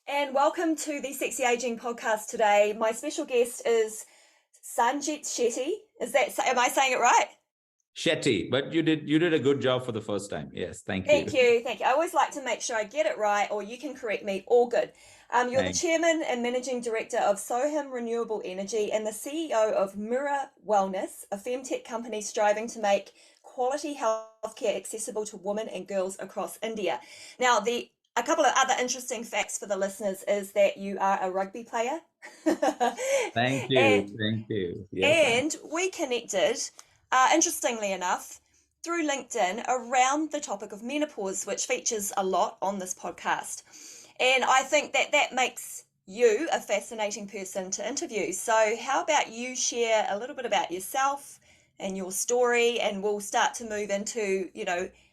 And welcome to the Sexy Aging podcast today. My special guest is Sanjith Shetty. Am I saying it right? Shetty, but you did a good job for the first time. Yes, thank you. Thank you. Thank you. I always like to make sure I get it right, or you can correct me. All good. You're the Thank chairman and managing director of Solham Renewable Energy and the CEO of Mura Wellness, a FEMTECH company striving to make quality healthcare accessible to women and girls across India. Now, a couple of other interesting facts for the listeners is that you are a rugby player. thank and, you. Thank you. Yes, and we connected, interestingly enough, through LinkedIn around the topic of menopause, which features a lot on this podcast. And I think that makes you a fascinating person to interview. So, how about you share a little bit about yourself and your story, and we'll start to move into,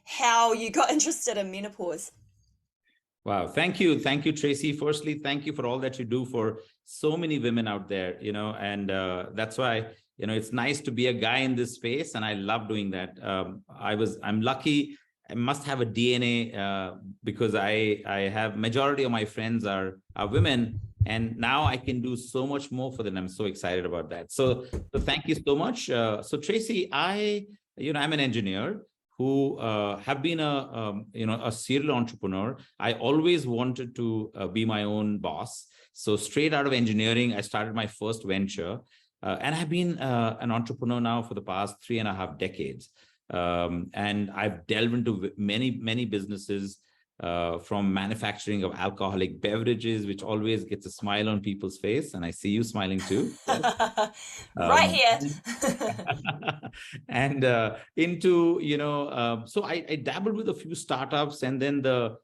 how you got interested in menopause. Wow. Thank you. Thank you, Tracy. Firstly, thank you for all that you do for so many women out there, and that's why, it's nice to be a guy in this space. And I love doing that. I'm lucky. I must have a DNA because I have majority of my friends are women. And now I can do so much more for them. I'm so excited about that. So thank you so much. So Tracy, I'm an engineer who have been a serial entrepreneur. I always wanted to be my own boss. So straight out of engineering, I started my first venture. And I've been an entrepreneur now for the past 3.5 decades. And I've delved into many businesses, from manufacturing of alcoholic beverages, which always gets a smile on people's face. And I see you smiling too. Right here. And into, so I dabbled with a few startups, and then the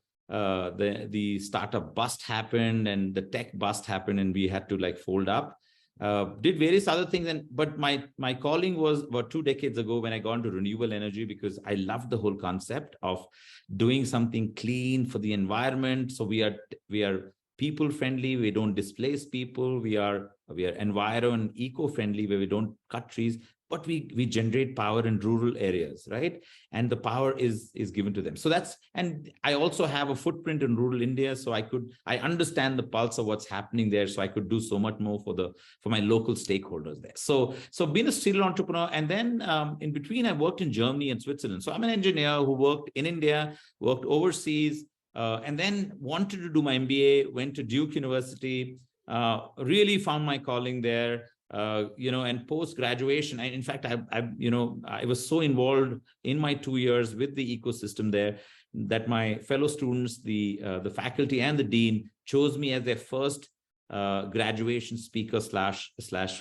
startup bust happened and the tech bust happened, and we had to fold up. Did various other things, but my calling was about 2 decades ago when I got into renewable energy, because I loved the whole concept of doing something clean for the environment. So we are people friendly. We don't displace people. We are environment eco friendly, where we don't cut trees, but we generate power in rural areas, right? And the power is given to them. So and I also have a footprint in rural India, so I understand the pulse of what's happening there, so I could do so much more for my local stakeholders there. So being a serial entrepreneur, and then in between I worked in Germany and Switzerland. So I'm an engineer who worked in India, worked overseas, and then wanted to do my MBA, went to Duke University, really found my calling there. And post-graduation, in fact, I was so involved in my 2 years with the ecosystem there that my fellow students, the faculty and the dean chose me as their first graduation speaker slash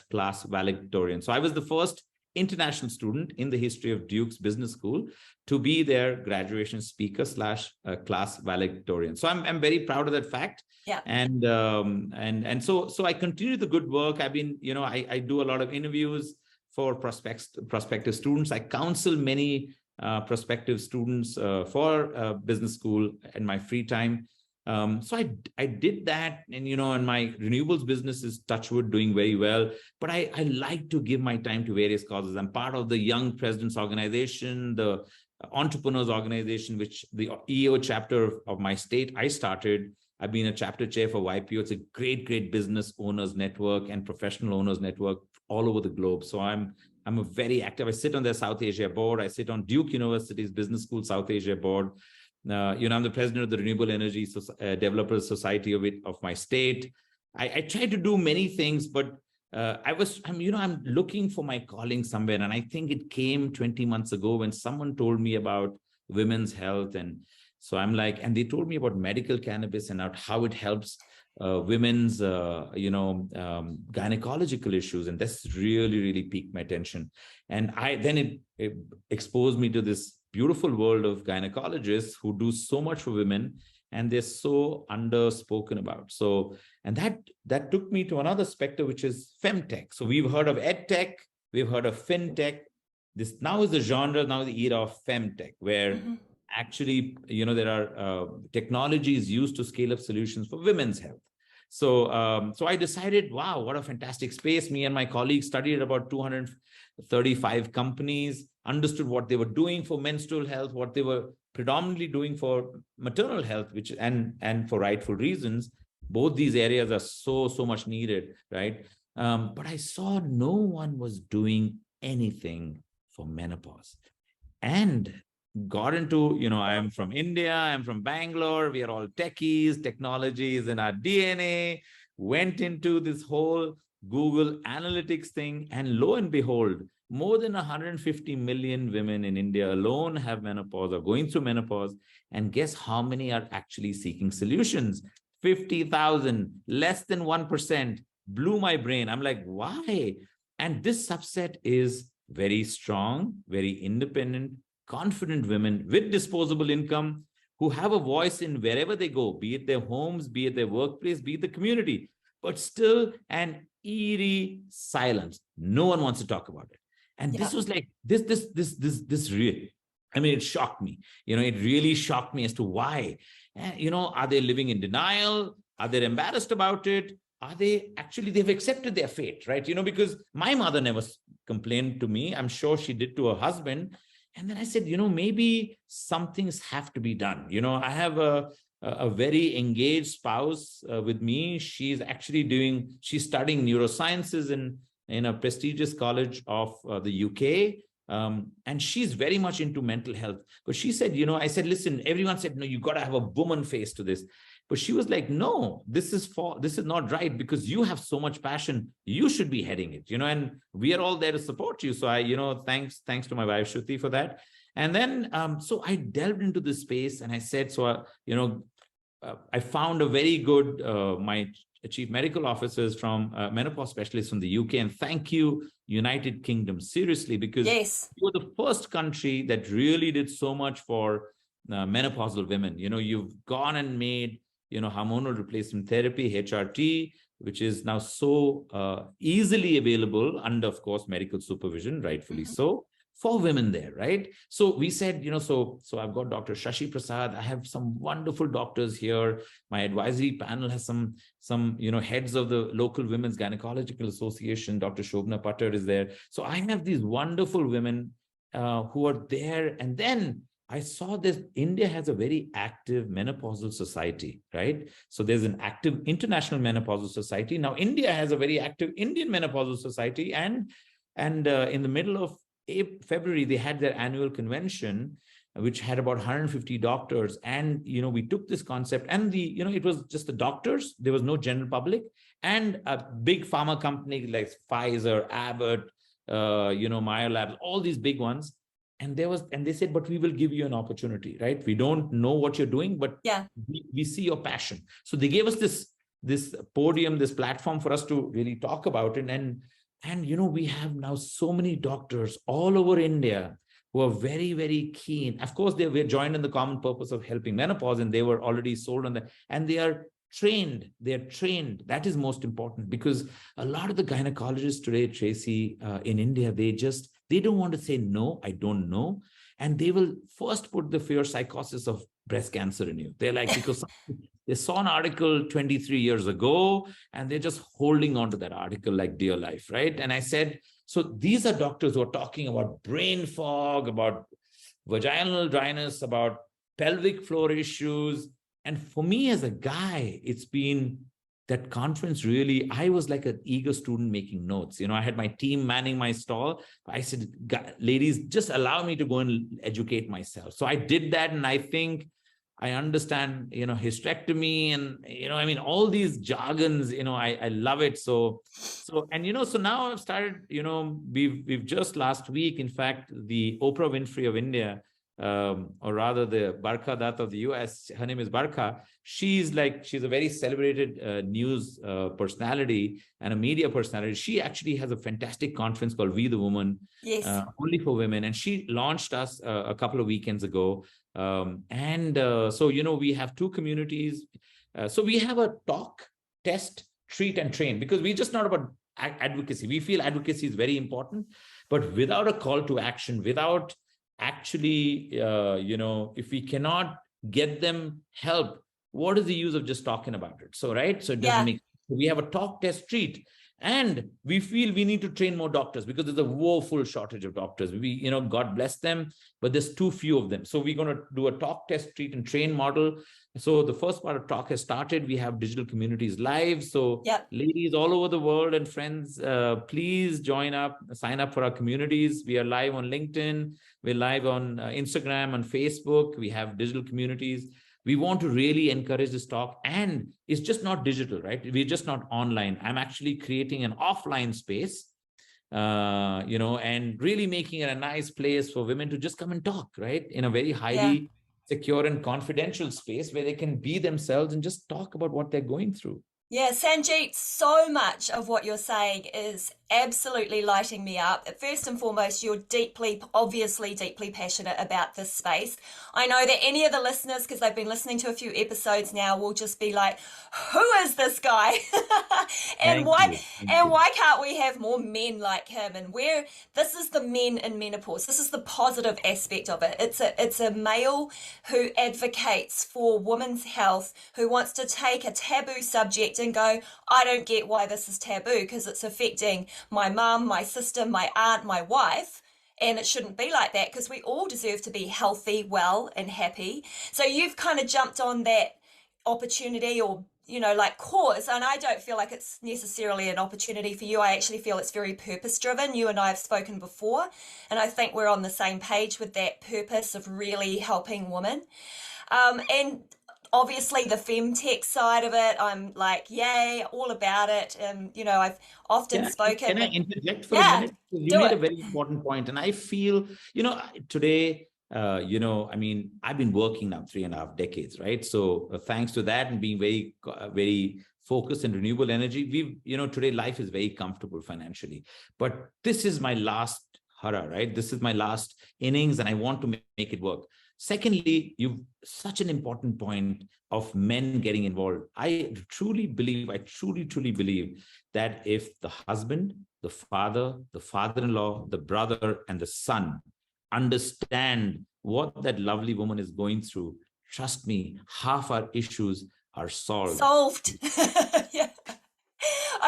class valedictorian. So I was the first international student in the history of Duke's Business School to be their graduation speaker slash class valedictorian. So I'm very proud of that fact. Yeah. And so I continue the good work. I've been, I do a lot of interviews for prospective students. I counsel many prospective students for business school in my free time. So I did that, and and my renewables business is, touch wood, doing very well. But I like to give my time to various causes. I'm part of the Young Presidents Organization, the Entrepreneurs Organization, which the EO chapter of my state I started. I've been a chapter chair for YPO. It's a great business owners network and professional owners network all over the globe. So I'm a very active. I sit on their South Asia board. I sit on Duke University's Business School South Asia board. I'm the president of the Renewable Energy Developers Society of my state. I try to do many things, but I'm looking for my calling somewhere. And I think it came 20 months ago when someone told me about women's health. And so I'm like, and they told me about medical cannabis and how it helps women's, gynecological issues. And that's really piqued my attention. And then it exposed me to this beautiful world of gynecologists who do so much for women, and they're so underspoken about. So, and that took me to another specter, which is femtech. So we've heard of edtech, we've heard of fintech. This now is the genre, now the era of femtech, where actually, there are technologies used to scale up solutions for women's health. So I decided, wow, what a fantastic space. Me and my colleagues studied about 235 companies, understood what they were doing for menstrual health, what they were predominantly doing for maternal health, and for rightful reasons. Both these areas are so much needed, right? But I saw no one was doing anything for menopause. And got into, I'm from India, I'm from Bangalore, we are all techies, technology is in our DNA, went into this whole Google Analytics thing, and lo and behold, more than 150 million women in India alone have menopause or going through menopause. And guess how many are actually seeking solutions? 50,000, less than 1%. Blew my brain. I'm like, why? And this subset is very strong, very independent, confident women with disposable income who have a voice in wherever they go, be it their homes, be it their workplace, be it the community, but still an eerie silence. No one wants to talk about it. And this was like, this really, I mean, it shocked me. It really shocked me as to why. Are they living in denial? Are they embarrassed about it? Are they actually, they've accepted their fate, right? Because my mother never complained to me. I'm sure she did to her husband. And then I said, maybe some things have to be done. I have a very engaged spouse with me. She's studying neurosciences in a prestigious college of the UK. And she's very much into mental health. But she said, I said, listen, everyone said, no, you got to have a woman face to this. But she was like, no, this is not right, because you have so much passion. You should be heading it, and we are all there to support you. So I, thanks to my wife, Shruti, for that. And then, so I delved into this space and I said, I found a very good, my chief medical officers from menopause specialists from the UK. And thank you, United Kingdom, seriously, because you were the first country that really did so much for menopausal women. You've gone and made, hormonal replacement therapy, HRT, which is now so easily available under, of course, medical supervision, rightfully so, for women there, right? So we said, so I've got Dr. Shashi Prasad. I have some wonderful doctors here. My advisory panel has some heads of the local Women's Gynecological Association. Dr. Shobna Patter is there. So I have these wonderful women who are there. And then I saw this, India has a very active menopausal society, right? So there's an active international menopausal society. Now, India has a very active Indian menopausal society. And in the middle of February, they had their annual convention, which had about 150 doctors. And, we took this concept and it was just the doctors. There was no general public, and a big pharma company like Pfizer, Abbott, Meyer Labs, all these big ones. And they said, but we will give you an opportunity, right? We don't know what you're doing, but we see your passion. So they gave us this podium, this platform for us to really talk about it. And we have now so many doctors all over India who are very, very keen. Of course, they were joined in the common purpose of helping menopause, and they were already sold on that. And they are trained. They're trained. That is most important, because a lot of the gynecologists today, Tracy, in India, they don't want to say, no, I don't know. And they will first put the fear psychosis of breast cancer in you. They're like, because they saw an article 23 years ago, and they're just holding on to that article like dear life, right? And I said, so these are doctors who are talking about brain fog, about vaginal dryness, about pelvic floor issues. And for me as a guy, it's been that conference really, I was like an eager student making notes. I had my team manning my stall. I said, ladies, just allow me to go and educate myself. So I did that. And I think I understand, hysterectomy and, all these jargons, I love it. So now I've started, we've just last week, in fact, the Oprah Winfrey of India, or rather the Barkha Dutt of the US, her name is Barkha. She's a very celebrated news personality and a media personality. She actually has a fantastic conference called We the Woman, only for women. And she launched us a couple of weekends ago. So we have two communities. So we have a talk, test, treat, and train, because we're just not about advocacy. We feel advocacy is very important, but without a call to action, without actually, if we cannot get them help, what is the use of just talking about it? So, right. So it doesn't make, we have a talk, test, treat. And we feel we need to train more doctors because there's a woeful shortage of doctors. God bless them, but there's too few of them. So we're going to do a talk, test, treat, and train model. So the first part of talk has started. We have digital communities live. So ladies all over the world and friends, please join up, sign up for our communities. We are live on LinkedIn. We're live on Instagram, on Facebook. We have digital communities. We want to really encourage this talk, and it's just not digital, right? We're just not online. I'm actually creating an offline space, and really making it a nice place for women to just come and talk, right? In a very highly secure and confidential space where they can be themselves and just talk about what they're going through. Yeah, Sanjith, so much of what you're saying is absolutely lighting me up. First and foremost, you're obviously deeply passionate about this space. I know that any of the listeners, because they've been listening to a few episodes now, will just be like, who is this guy? and why can't we have more men like him? And this is the men in menopause. This is the positive aspect of it. It's a male who advocates for women's health, who wants to take a taboo subject and go, I don't get why this is taboo, because it's affecting my mum, my sister, my aunt, my wife, and it shouldn't be like that, because we all deserve to be healthy, well, and happy. So you've kind of jumped on that opportunity or cause, and I don't feel like it's necessarily an opportunity for you. I actually feel it's very purpose driven. You and I have spoken before, and I think we're on the same page with that purpose of really helping women. And obviously the FEMTECH side of it, I'm like, yay, all about it. I've often spoken. Can I interject for a minute? You made a very important point, and I feel, today, I've been working now 3.5 decades, right? So thanks to that and being very, very focused in renewable energy, today life is very comfortable financially. But this is my last hurrah, right? This is my last innings, and I want to make it work. Secondly, you've such an important point of men getting involved. I truly believe that if the husband, the father, the father-in-law, the brother, and the son understand what that lovely woman is going through, trust me, half our issues are solved. Yeah.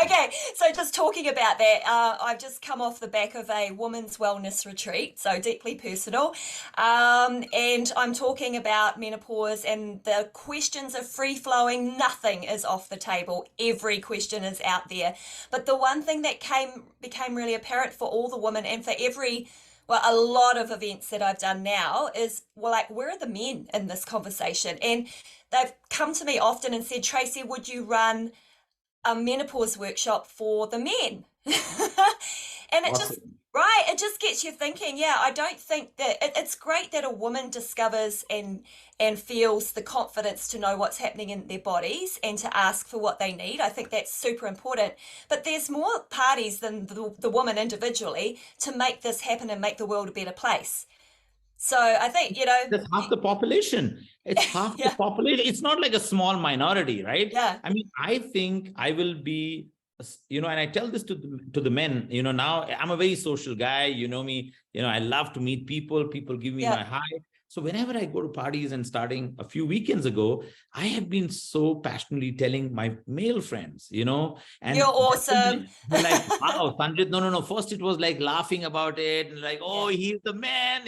Okay, so just talking about that, I've just come off the back of a women's wellness retreat, so deeply personal, and I'm talking about menopause, and the questions are free-flowing. Nothing is off the table. Every question is out there. But the one thing that became really apparent for all the women and for a lot of events that I've done now is, where are the men in this conversation? And they've come to me often and said, Tracy, would you run a menopause workshop for the men? And it just gets you thinking. I don't think that it's great that a woman discovers and feels the confidence to know what's happening in their bodies and to ask for what they need. I think that's super important, but there's more parties than the woman individually to make this happen and make the world a better place. So I think, that's half the population. It's half the population. It's not like a small minority, right? Yeah. I mean, I think I will be, and I tell this to the men, now I'm a very social guy, me, I love to meet people. People give me my hi. So whenever I go to parties, and starting a few weekends ago, I have been so passionately telling my male friends, and you're awesome. They're like, wow, Sanjith, no. First it was like laughing about it, and like, oh, he's the man,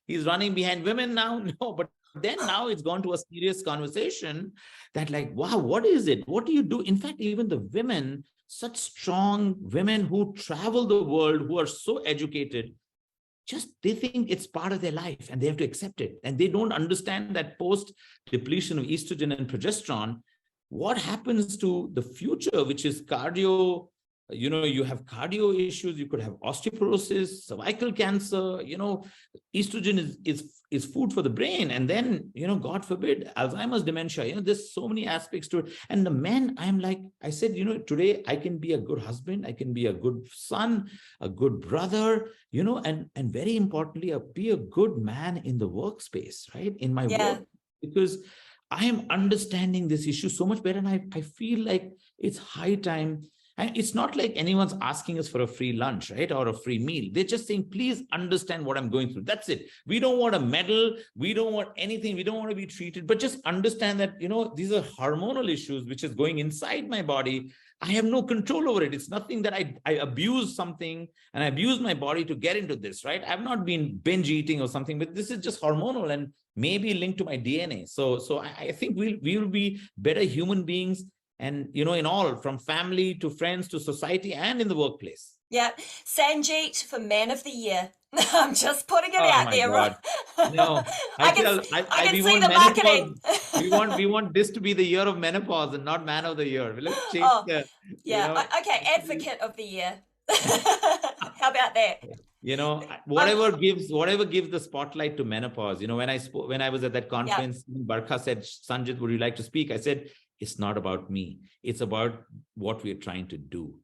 he's running behind women now. No, but then now it's gone to a serious conversation that like, wow, what is it? What do you do? In fact, even the women, such strong women who travel the world, who are so educated, they think it's part of their life and they have to accept it. And they don't understand that post depletion of estrogen and progesterone, what happens to the future, which is cardio. You have cardio issues, you could have osteoporosis, cervical cancer, estrogen is food for the brain. And then, God forbid, Alzheimer's dementia, there's so many aspects to it. And the men, I said, today I can be a good husband, I can be a good son, a good brother, and very importantly, be a good man in the workspace, right? In my work, because I am understanding this issue so much better. And I feel like it's high time. And it's not like anyone's asking us for a free lunch, right? Or a free meal. They're just saying, please understand what I'm going through. That's it. We don't want a medal. We don't want anything. We don't want to be treated, but just understand that, these are hormonal issues, which is going inside my body. I have no control over it. It's nothing that I abuse something and I abuse my body to get into this, right? I've not been binge eating or something, but this is just hormonal and maybe linked to my DNA. So I think we will be better human beings, and in all, from family to friends to society and in the workplace. Yeah, Sanjith for Man of the Year. I'm just putting it Oh out my there. God. No, I can we see want the marketing. menopause. we want this to be the year of menopause and not Man of the Year. Let's change Okay, Advocate of the Year. How about that? Whatever gives the spotlight to menopause. When I was at that conference, Barkha said, Sanjith, would you like to speak? I said, it's not about me. It's about what we're trying to do.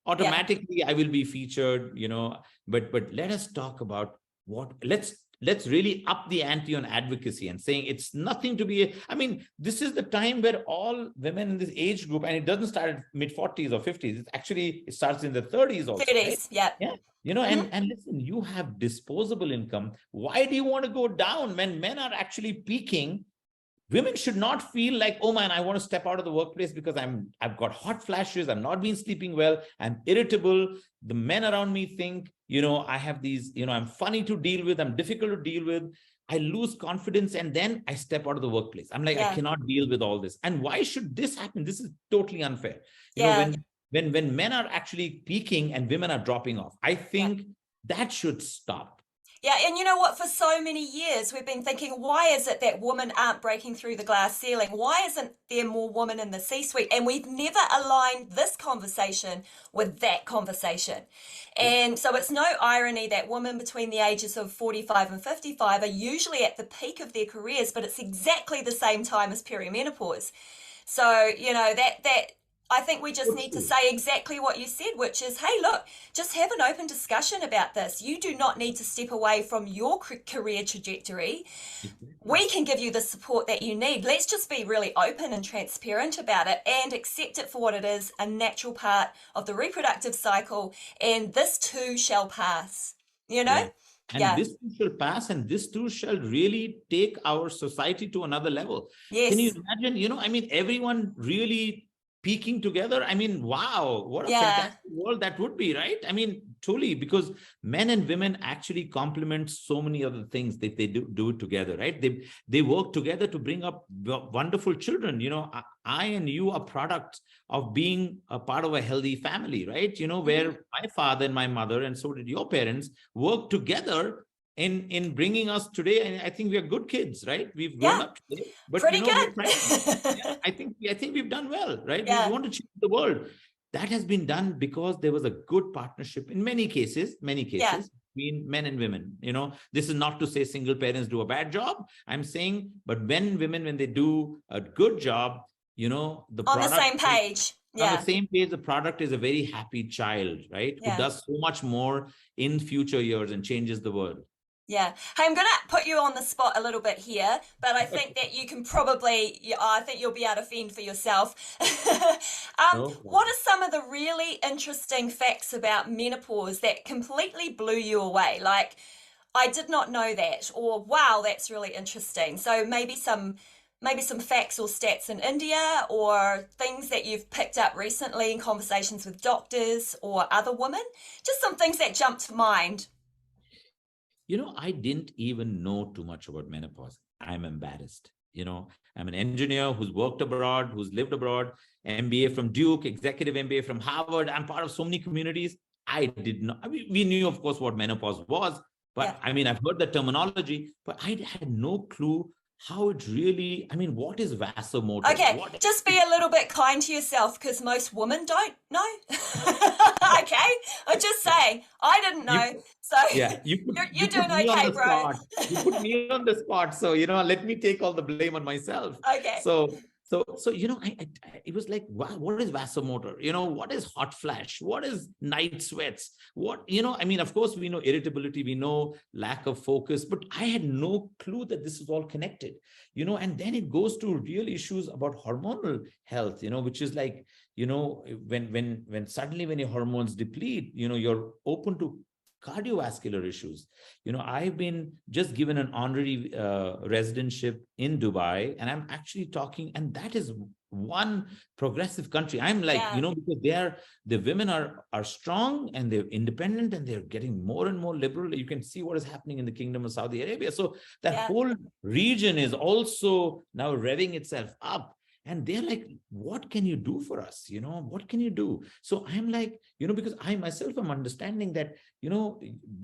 Automatically I will be featured, but let us talk about let's really up the ante on advocacy and saying it's nothing to be, this is the time where all women in this age group, and it doesn't start at mid 40s or 50s. It starts in the 30s also. 30s, right? yeah. And listen, you have disposable income. Why do you want to go down when men are actually peaking? Women should not feel like, oh man, I want to step out of the workplace because I've got hot flashes. I'm not been sleeping well. I'm irritable. The men around me think, I have these, I'm funny to deal with. I'm difficult to deal with. I lose confidence. And then I step out of the workplace. I'm like, I cannot deal with all this. And why should this happen? This is totally unfair. When men are actually peaking and women are dropping off, I think that should stop. Yeah, and you know what? For so many years, we've been thinking, why is it that women aren't breaking through the glass ceiling? Why isn't there more women in the C-suite? And we've never aligned this conversation with that conversation. And so it's no irony that women between the ages of 45 and 55 are usually at the peak of their careers, but it's exactly the same time as perimenopause. So, that I think we just need to say exactly what you said, which is, hey, look, just have an open discussion about this. You do not need to step away from your career trajectory. We can give you the support that you need. Let's just be really open and transparent about it and accept it for what it is, a natural part of the reproductive cycle. And this too shall pass, And this too shall pass, and this too shall really take our society to another level. Yes. Can you imagine, everyone really peaking together? Wow, what a fantastic world that would be, right? Truly, because men and women actually complement so many other things that they do it together, right? They work together to bring up wonderful children. I and you are products of being a part of a healthy family, right? Where my father and my mother, and so did your parents, work together in bringing us today. And I think we are good kids, right? We've grown up today, but pretty good. I think we've done well, right? We want to change the world. That has been done because there was a good partnership in many cases between men and women. This is not to say single parents do a bad job. I'm saying, but when they do a good job, on the same page. On the same page, the product is a very happy child, right? Who does so much more in future years and changes the world. Yeah. Hey, I'm going to put you on the spot a little bit here, but I think that you can probably, I think you'll be able to fend for yourself. What are some of the really interesting facts about menopause that completely blew you away? Like, I did not know that, or wow, that's really interesting. So maybe some facts or stats in India, or things that you've picked up recently in conversations with doctors or other women. Just some things that jumped to mind. I didn't even know too much about menopause. I'm embarrassed. I'm an engineer who's worked abroad, who's lived abroad, MBA from Duke, executive MBA from Harvard. I'm part of so many communities. I did not. We knew, of course, what menopause was, but I've heard the terminology, but I had no clue how it really, what is vasomotor? Okay, just be a little bit kind to yourself, because most women don't know. Okay, I'm just saying, I didn't know. You're doing okay, bro. You put me on the spot, so let me take all the blame on myself. Okay. So So it was like, wow, what is vasomotor? What is hot flash? What is night sweats? I mean, of course, we know irritability, we know lack of focus, but I had no clue that this is all connected. And then it goes to real issues about hormonal health, which is like, when suddenly when your hormones deplete, you're open to cardiovascular issues. I've been just given an honorary residentship in Dubai, and I'm actually talking, and that is one progressive country. I'm like, Yeah. because the women are strong and they're independent and they're getting more and more liberal. You can see what is happening in the Kingdom of Saudi Arabia. So that Yeah. whole region is also now revving itself up. And they're like, what can you do for us? What can you do? So I'm like, because I myself am understanding that,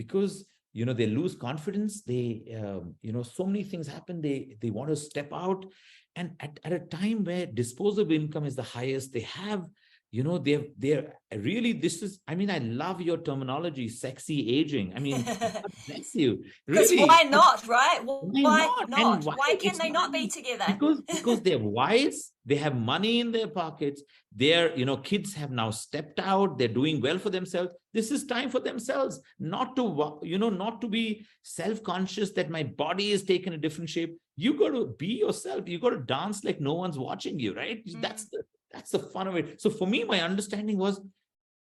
because, they lose confidence. They, so many things happen. They want to step out. And at a time where disposable income is the highest, they have, they're really, this is, I mean, I love your terminology, sexy aging. I mean, God bless you. Because Really. why not, right? Why Why not? And not? why? Why can It's they not, I not be mean, together? because they're wise, they have money in their pockets, their, kids have now stepped out, they're doing well for themselves. This is time for themselves, not to, not to be self-conscious that my body is taking a different shape. You got to be yourself. You got to dance like no one's watching you, right? That's the fun of it. So for me, my understanding was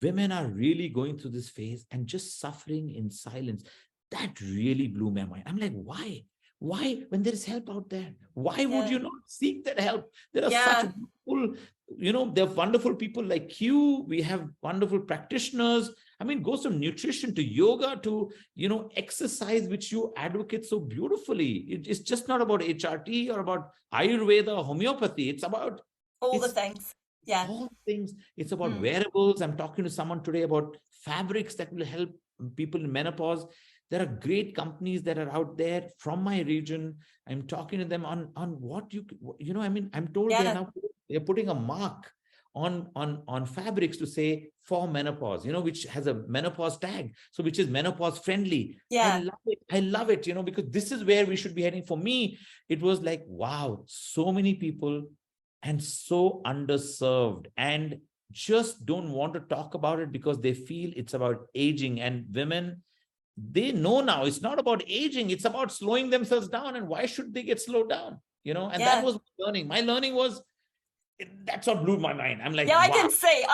women are really going through this phase and just suffering in silence. That really blew my mind. I'm like, why? Why, when there is help out there, why would Yeah. you not seek that help? There are such Yeah. wonderful, there are wonderful people like you. We have wonderful practitioners. I mean, goes from nutrition to yoga to, exercise, which you advocate so beautifully. It's just not about HRT or about Ayurveda or homeopathy. It's about, All the it's things. Yeah. all things. It's about Mm. wearables. I'm talking to someone today about fabrics that will help people in menopause. There are great companies that are out there from my region. I'm talking to them on what I mean, I'm told Yeah. they're putting a mark on fabrics to say for menopause, which has a menopause tag, so which is menopause friendly. I Yeah. love it. I love it, because this is where we should be heading. For me, it was like, wow, so many people and so underserved and just don't want to talk about it because they feel it's about aging. And women, they know now it's not about aging, it's about slowing themselves down. And why should they get slowed down? And that Yeah. was my learning was, that's what blew my mind. I'm like, Yeah, wow.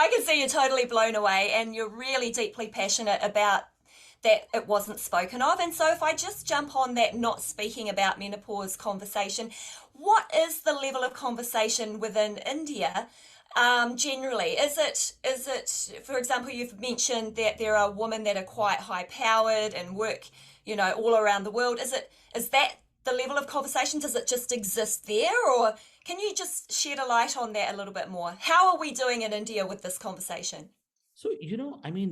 I can see you're totally blown away and you're really deeply passionate about that it wasn't spoken of. And so if I just jump on that not speaking about menopause conversation, what is the level of conversation within India generally? Is it, for example, you've mentioned that there are women that are quite high powered and work, all around the world. Is that the level of conversation? Does it just exist there, or can you just shed a light on that a little bit more? How are we doing in India with this conversation? So, I mean,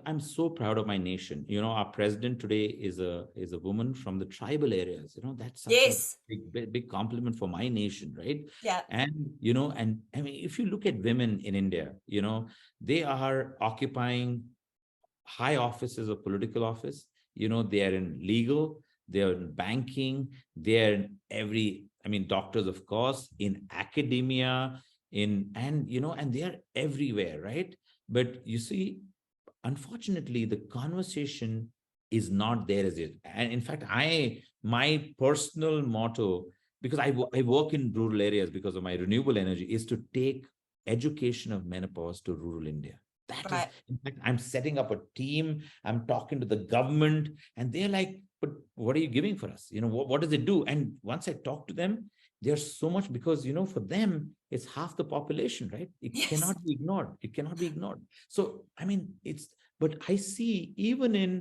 I'm so proud of my nation. Our president today is a woman from the tribal areas. That's such a Yes. big compliment for my nation, right? Yeah. And, and I mean, if you look at women in India, they are occupying high offices of political office. They are in legal, they are in banking, they are in doctors, of course, in academia, and they are everywhere, right? But you see, unfortunately, the conversation is not there as it. And in fact, my personal motto, because I work in rural areas because of my renewable energy, is to take education of menopause to rural India. That is, Right. in fact, I'm setting up a team. I'm talking to the government, and they're like, "But what are you giving for us? What does it do?" And once I talk to them, there's so much, because for them it's half the population, right? It Yes. cannot be ignored. It cannot be ignored. So I mean, but I see even in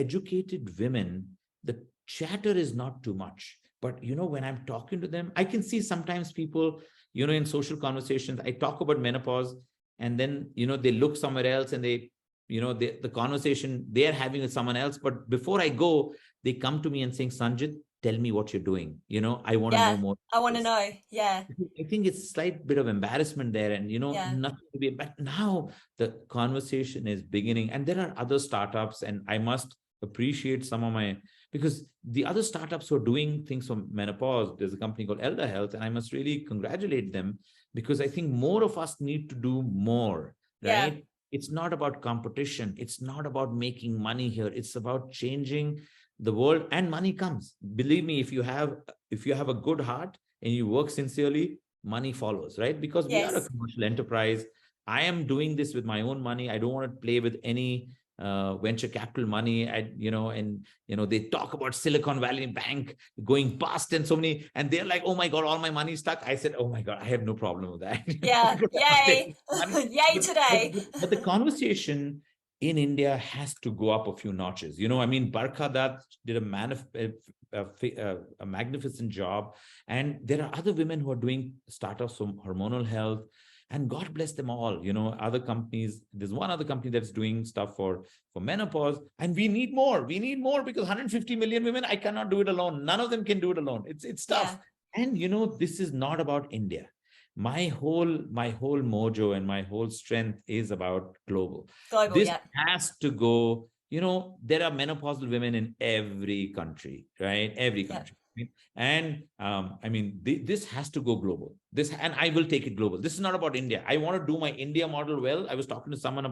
educated women, the chatter is not too much. But when I'm talking to them, I can see sometimes people, in social conversations, I talk about menopause, and then they look somewhere else, and the conversation they're having with someone else. But before I go, they come to me and saying, Sanjith, tell me what you're doing. I want to know Yeah. more I about want to this. know. Yeah. I think it's a slight bit of embarrassment there, and Yeah. nothing to be. But now the conversation is beginning, and there are other startups, and I must appreciate some of my because the other startups who are doing things for menopause, there's a company called Elder Health, and I must really congratulate them, because I think more of us need to do more, Yeah. right? It's not about competition. It's not about making money here. It's about changing the world, and money comes. Believe me, if you have a good heart and you work sincerely, money follows, right? Because we are a Yes. commercial enterprise. I am doing this with my own money. I don't want to play with any venture capital money. They talk about Silicon Valley Bank going bust and so many, and they're like, oh my God, all my money stuck. I said, oh my God, I have no problem with that. Yeah. Yay. Yay but, today. but the conversation in India has to go up a few notches. I mean, Barkha Dutt did a magnificent job. And there are other women who are doing startups from hormonal health, and God bless them all. Other companies, there's one other company that's doing stuff for menopause, and we need more. We need more, because 150 million women, I cannot do it alone. None of them can do it alone. It's tough. Yeah. And this is not about India. My whole mojo and my whole strength is about global. Global. This Yeah. has to go. There are menopausal women in every country, right? Every Yeah. country. And I mean, this has to go global. And I will take it global. This is not about India. I want to do my India model well. I was talking to someone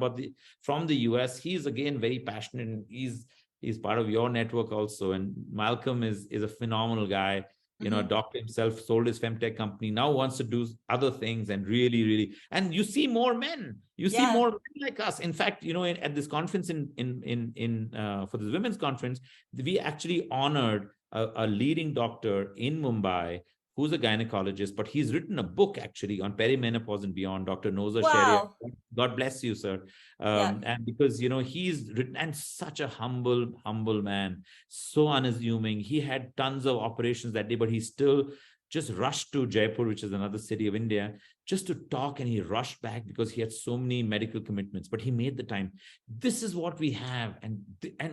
from the US. He's again very passionate, and he's part of your network also. And Malcolm is a phenomenal guy. A doctor himself, sold his FEMTECH company, now wants to do other things, and really, really, and you see more men. You see more men like us. In fact, at this conference for this women's conference, we actually honored a leading doctor in Mumbai who's a gynecologist, but he's written a book actually on perimenopause and beyond, Dr. Noza Sharia. Wow. God bless you, sir. Yeah. And because, he's written, and such a humble man, so unassuming. He had tons of operations that day, but he still just rushed to Jaipur, which is another city of India, just to talk. And he rushed back because he had so many medical commitments, but he made the time. This is what we have. And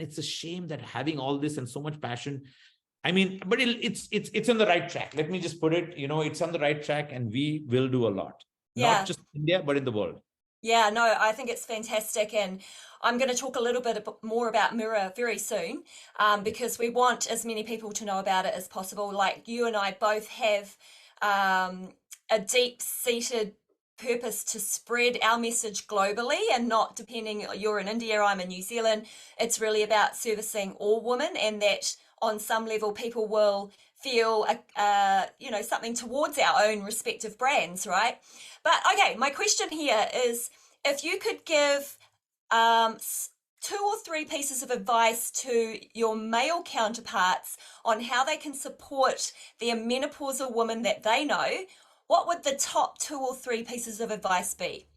it's a shame that having all this and so much passion, I mean, but it's on the right track. Let me just put it, it's on the right track, and we will do a lot, not just India, but in the world. Yeah, no, I think it's fantastic. And I'm going to talk a little bit more about Mirror very soon, because we want as many people to know about it as possible. Like you and I both have a deep-seated purpose to spread our message globally, and not depending, you're in India, I'm in New Zealand. It's really about servicing all women, and that on some level people will feel something towards our own respective brands, right? But okay, my question here is, if you could give 2 or 3 pieces of advice to your male counterparts on how they can support their menopausal woman that they know, what would the top 2 or 3 pieces of advice be?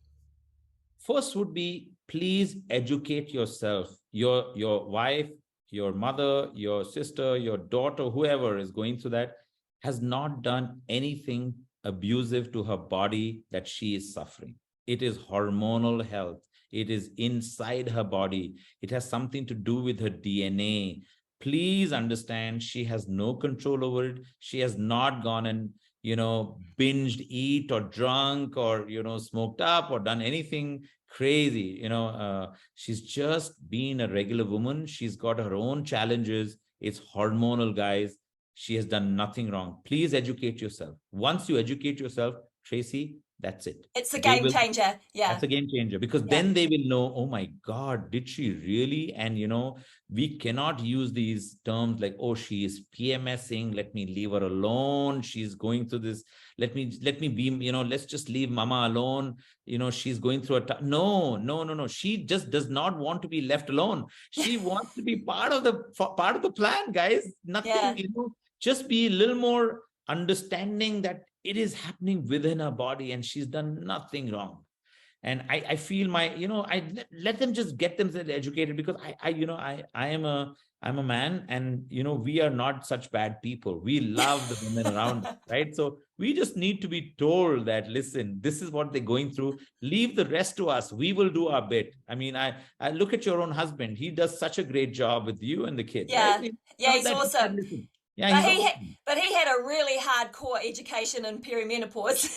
First would be, please educate yourself. Your wife, your mother, your sister, your daughter, whoever is going through that, has not done anything abusive to her body that she is suffering. It is hormonal health. It is inside her body. It has something to do with her DNA. Please understand, she has no control over it. She has not gone and binged, eat, or drunk, or smoked up, or done anything crazy. She's just been a regular woman. She's got her own challenges. It's hormonal, guys. She has done nothing wrong. Please educate yourself. Once you educate yourself, Tracy, that's it. It's a game changer. Yeah. That's a game changer, because then they will know, oh my God, did she really? And, we cannot use these terms like, oh, she is PMSing. Let me leave her alone. She's going through this. Let me be, let's just leave mama alone. She's going through No. She just does not want to be left alone. She wants to be part of the plan, guys. Nothing, just be a little more understanding that it is happening within her body, and she's done nothing wrong. And I feel I let them just get themselves educated, because I'm a man, and we are not such bad people. We love the women around us, right? So we just need to be told that, listen, this is what they're going through. Leave the rest to us. We will do our bit. I mean, I look at your own husband. He does such a great job with you and the kids, right? Yeah, he's awesome. Yeah, he's awesome. But he had a really hardcore education in perimenopause.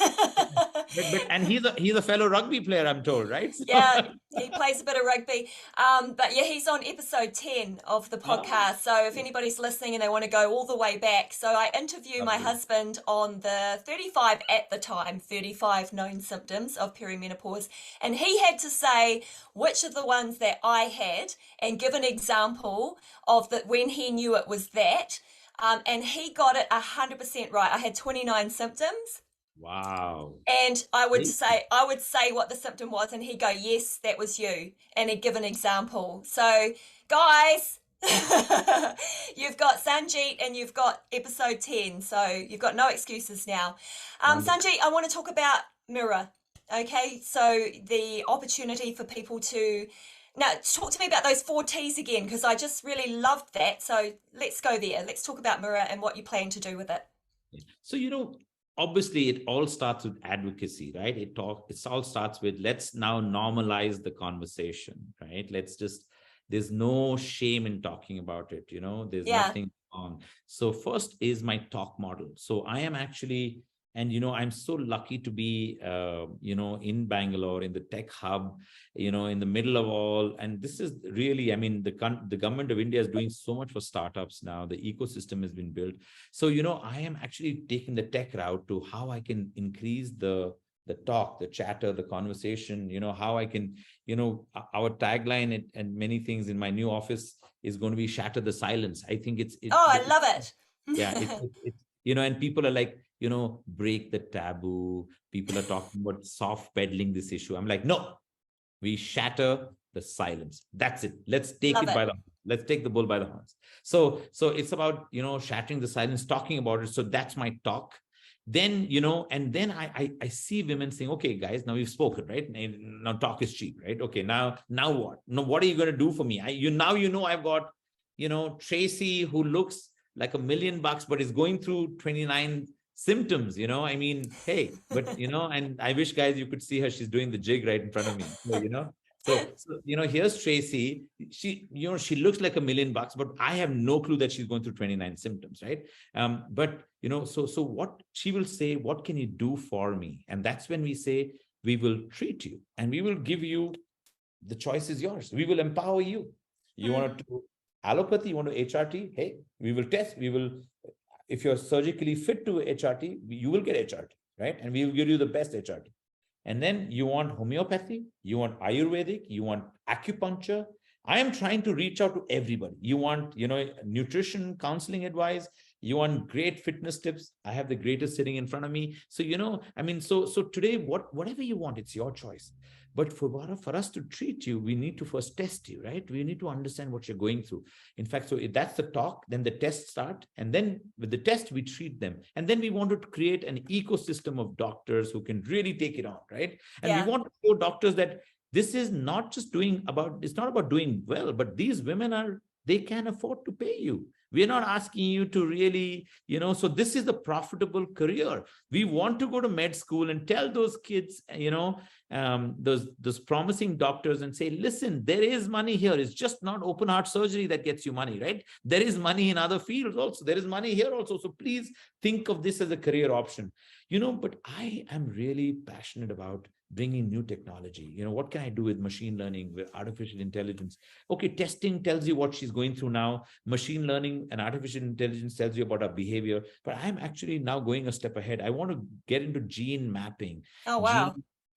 And he's a fellow rugby player, I'm told, right? Yeah, he plays a bit of rugby. But yeah, he's on episode 10 of the podcast. So if anybody's listening and they want to go all the way back. So I interview my husband on the 35 at the time, 35 known symptoms of perimenopause. And he had to say which of the ones that I had and give an example of that when he knew it was that. And he got it 100% right. I had 29 symptoms. Wow. And I would say what the symptom was, and he'd go, yes, that was you. And he'd give an example. So, guys, you've got Sanjith and you've got episode 10. So you've got no excuses now. Sanjith, I want to talk about mirror. Okay, so the opportunity for people to now talk to me about those 4 T's again, because I just really loved that. So let's go there. Let's talk about mirror and what you plan to do with it. So, obviously it all starts with advocacy, right? It all starts with, let's now normalize the conversation, right? There's no shame in talking about it, there's nothing wrong. So first is my talk model. So I am actually, and I'm so lucky to be in Bangalore, in the tech hub, in the middle of all. And this is really, I mean, the government of India is doing so much for startups now. The ecosystem has been built. So I am actually taking the tech route to how I can increase the talk, the chatter, the conversation, how I can, our tagline and many things in my new office is going to be shatter the silence. I think I love it. Yeah, it's and people are like, break the taboo. People are talking about soft peddling this issue. I'm like, no, we shatter the silence. That's it. Let's take let's take the bull by the horns. So it's about, shattering the silence, talking about it. So that's my talk. Then, and then I see women saying, okay, guys, now we've spoken, right? Now talk is cheap, right? Okay, now what? Now, what are you going to do for me? I've got, Tracy, who looks like $1 million, but is going through 29 symptoms, I mean, hey, but, and I wish, guys, you could see her. She's doing the jig right in front of me. So, here's Tracy. She looks like $1 million, but I have no clue that she's going through 29 symptoms, right? But, so what she will say, what can you do for me? And that's when we say, we will treat you and we will give you, the choice is yours. We will empower you. You want to do allopathy, you want to HRT? Hey, we will test. If you're surgically fit to HRT, you will get HRT, right? And we will give you the best HRT. And then you want homeopathy, you want Ayurvedic, you want acupuncture. I am trying to reach out to everybody. You want, nutrition, counseling advice. You want great fitness tips. I have the greatest sitting in front of me. So, so today, whatever you want, it's your choice. But for us to treat you, we need to first test you, right? We need to understand what you're going through. In fact, so if that's the talk, then the tests start. And then with the test, we treat them. And then we want to create an ecosystem of doctors who can really take it on, right? And we want to show doctors that this is not just it's not about doing well, but these women they can afford to pay you. We're not asking you to really, so this is a profitable career. We want to go to med school and tell those kids, those promising doctors and say, listen, there is money here. It's just not open heart surgery that gets you money, right? There is money in other fields also. There is money here also. So please think of this as a career option, but I am really passionate about bringing new technology. What can I do with machine learning, with artificial intelligence? Okay, testing tells you what she's going through now. Machine learning and artificial intelligence tells you about our behavior. But I'm actually now going a step ahead. I want to get into gene mapping. Oh, wow.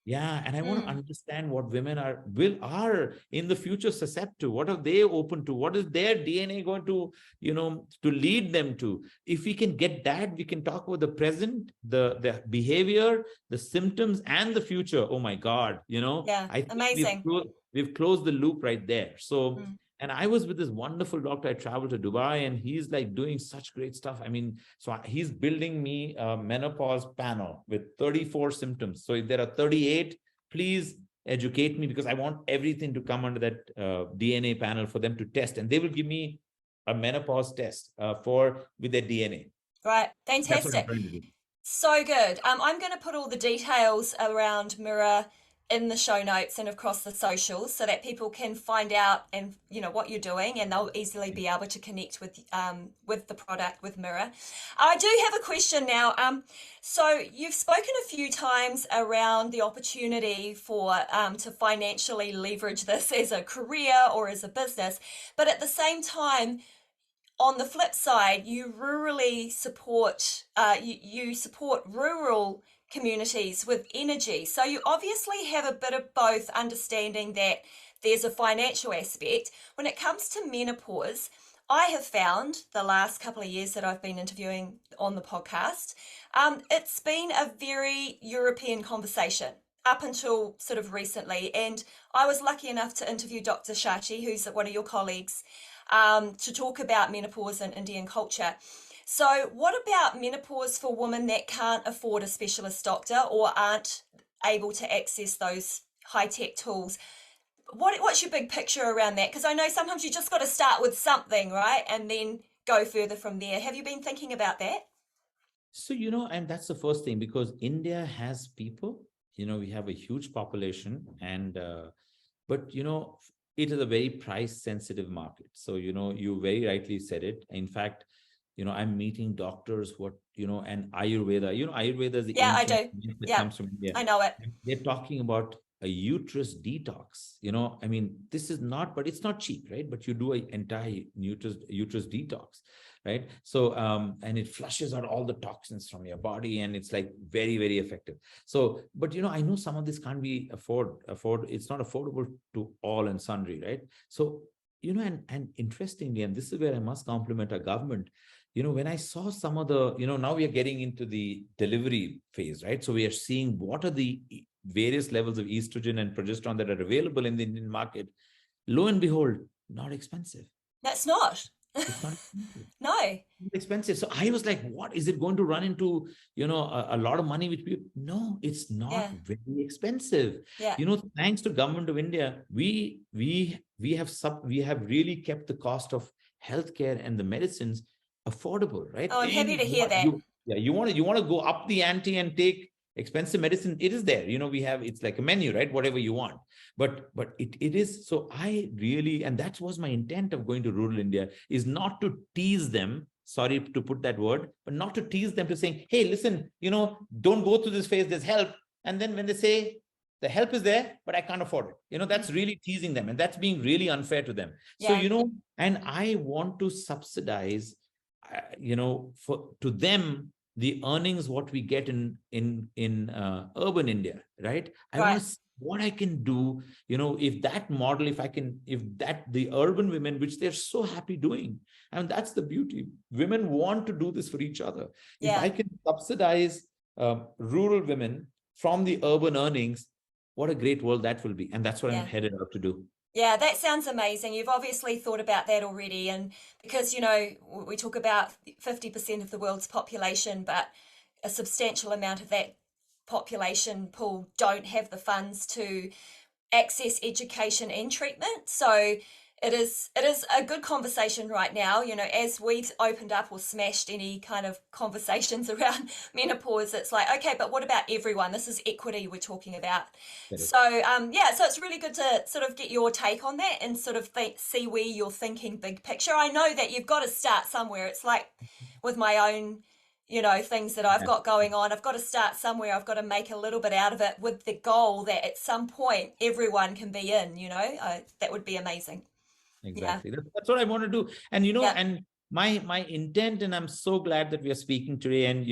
And I want to understand what women are in the future susceptible to. What are they open to? What is their DNA going to, to lead them to? If we can get that, we can talk about the present, the behavior, the symptoms, and the future. Oh my God, I think amazing. We've closed the loop right there. So. And I was with this wonderful doctor. I traveled to Dubai, and he's like doing such great stuff. I mean, so he's building me a menopause panel with 34 symptoms. So if there are 38, please educate me, because I want everything to come under that DNA panel for them to test. And they will give me a menopause test with their DNA. Right. Fantastic. So good. I'm going to put all the details around Mirror in the show notes and across the socials so that people can find out and what you're doing, and they'll easily be able to connect with the product, with Mirror. I do have a question now. So you've spoken a few times around the opportunity for to financially leverage this as a career or as a business, but at the same time, on the flip side, you rurally support you support rural communities with energy. So you obviously have a bit of both, understanding that there's a financial aspect. When it comes to menopause, I have found the last couple of years that I've been interviewing on the podcast, it's been a very European conversation up until sort of recently. And I was lucky enough to interview Dr. Shetty, who's one of your colleagues, to talk about menopause in Indian culture. So, what about menopause for women that can't afford a specialist doctor or aren't able to access those high-tech tools? What's your big picture around that? Because I know sometimes you just got to start with something, right? And then go further from there. Have you been thinking about that? So, and that's the first thing, because India has people, we have a huge population, and but it is a very price sensitive market. So you very rightly said it. In fact, I'm meeting doctors and Ayurveda. Ayurveda is the Yeah, I ancient do. science that Yeah, comes from India. I know it. They're talking about a uterus detox. I mean, this is not, but it's not cheap, right? But you do an entire uterus detox, right? So and it flushes out all the toxins from your body, and it's like very, very effective. So, but I know some of this can't be afford. It's not affordable to all and sundry, right? So and interestingly, and this is where I must compliment our government. When I saw some of the, now we are getting into the delivery phase, right? So we are seeing what are the various levels of estrogen and progesterone that are available in the Indian market. Lo and behold, not expensive. That's not. It's not expensive. No. Expensive. So I was like, what is it going to run into, a lot of money, which people, no, it's not Yeah. very expensive. Yeah. Thanks to government of India, we have really kept the cost of healthcare and the medicines affordable, right? Oh, I'm happy to hear that. You want to go up the ante and take expensive medicine, it is there. We have, it's like a menu, right? Whatever you want. But it is. So I really, and that was my intent of going to rural India, is not to tease them. Sorry to put that word, but not to tease them, to saying, hey, listen, don't go through this phase, there's help. And then when they say the help is there, but I can't afford it, that's really teasing them, and that's being really unfair to them. Yeah. So, and I want to subsidize, to them, the earnings what we get in urban India, right? I want to see what I can do, if that model, if that the urban women, which they're so happy doing, and that's the beauty. Women want to do this for each other. Yeah. If I can subsidize rural women from the urban earnings, what a great world that will be. And that's what I'm headed out to do. Yeah, that sounds amazing. You've obviously thought about that already. And because, we talk about 50% of the world's population, but a substantial amount of that population pool don't have the funds to access education and treatment. So it is a good conversation right now, as we've opened up or smashed any kind of conversations around menopause. It's like, okay, but what about everyone? This is equity we're talking about. So so it's really good to sort of get your take on that and sort of see where you're thinking big picture. I know that you've got to start somewhere. It's like with my own things that I've got going on, I've got to start somewhere. I've got to make a little bit out of it, with the goal that at some point everyone can be in, that would be amazing. Exactly. Yeah. That's what I want to do. And, and my intent, and I'm so glad that we are speaking today. And,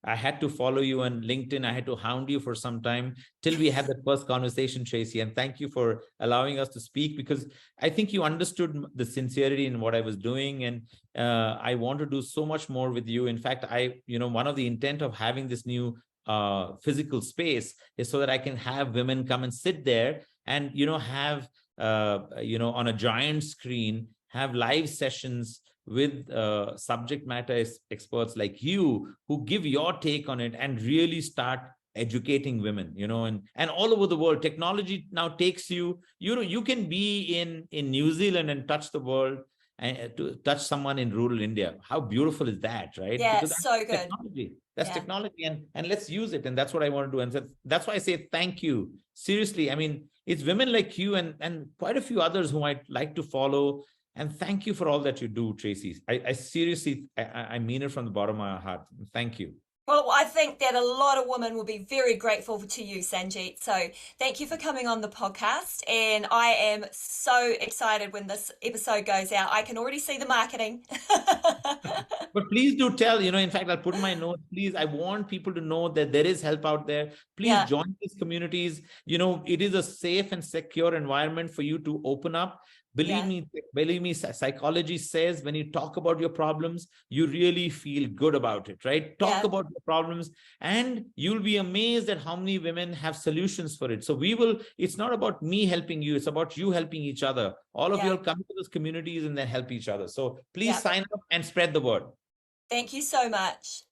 I had to follow you on LinkedIn. I had to hound you for some time till we had that first conversation, Tracy. And thank you for allowing us to speak, because I think you understood the sincerity in what I was doing. And I want to do so much more with you. In fact, one of the intent of having this new physical space is so that I can have women come and sit there and, have on a giant screen, have live sessions with subject matter experts like you, who give your take on it and really start educating women, and all over the world. Technology now takes you, you can be in New Zealand and touch the world, and to touch someone in rural India. How beautiful is that, right? Yeah, Because so good. technology. That's Yeah. technology, and let's use it. And that's what I want to do. And so that's why I say thank you. Seriously, I mean, it's women like you and quite a few others who might like to follow. And thank you for all that you do, Tracy. I seriously, I mean it from the bottom of my heart. Thank you. Well, I think that a lot of women will be very grateful to you, Sanjit. So thank you for coming on the podcast. And I am so excited when this episode goes out. I can already see the marketing. But please do tell, in fact, I'll put in my notes, please, I want people to know that there is help out there. Please Yeah. join these communities. It is a safe and secure environment for you to open up. Believe me, psychology says when you talk about your problems, you really feel good about it, right? Talk about your problems, and you'll be amazed at how many women have solutions for it. So it's not about me helping you, it's about you helping each other. All of you will come to those communities and then help each other. So please sign up and spread the word. Thank you so much.